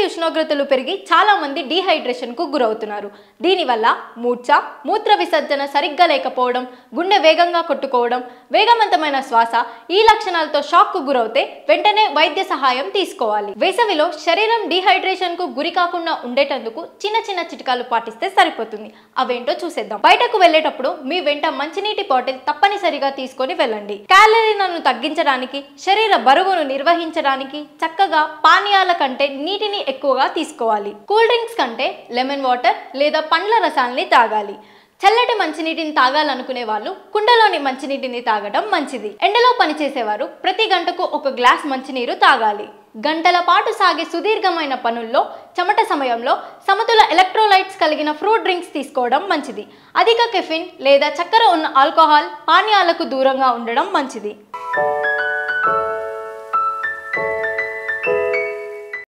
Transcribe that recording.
ఉష్ణోగ్రతలు పెరిగి చాలా మంది డీహైడ్రేషన్ కు గురవుతున్నారు. దీనివల్ల మూర్ఛ, మూత్ర విసర్జన సరిగ్గా లేకపోవడం, గుండె వేగంగా కొట్టుకోవడం, వేగవంతమైన శ్వాస ఈ లక్షణాలతో షాక్ కు గురవుతే వెంటనే వైద్య సహాయం తీసుకోవాలి. వేసవిలో శరీరం డీహైడ్రేషన్ కు గురి కాకుండా ఉండేటందుకు చిన్న చిన్న చిట్కాలు పాటిస్తే సరిపోతుంది. అవేంటో చూసేద్దాం. బయటకు వెళ్ళేటప్పుడు మీ వెంట మంచినీటి బాటిల్ తప్పనిసరిగా తీసుకొని వెళ్ళండి. క్యాలరీలను తగ్గించడానికి, శరీర బరువును నిర్వహించడానికి చక్కగా పానీయాల కంటే నీటిని ఎక్కువగా తీసుకోవాలి. కూల్ డ్రింక్స్ కంటే లెమన్ వాటర్ లేదా పండ్ల రసాల్ని తాగాలి. చల్లటి మంచినీటిని తాగాలనుకునే వాళ్ళు కుండలోని మంచినీటిని తాగడం మంచిది. ఎండలో పనిచేసేవారు ప్రతి గంటకు 1 గ్లాస్ మంచినీరు తాగాలి. గంటల పాటు సాగే సుదీర్ఘమైన పనుల్లో, చెమట సమయంలో సమతుల ఎలక్ట్రోలైట్స్ కలిగిన ఫ్రూట్ డ్రింక్స్ తీసుకోవడం మంచిది. అధిక కెఫిన్ లేదా చక్కెర ఉన్న ఆల్కహాల్ పానీయాలకు దూరంగా ఉండడం మంచిది.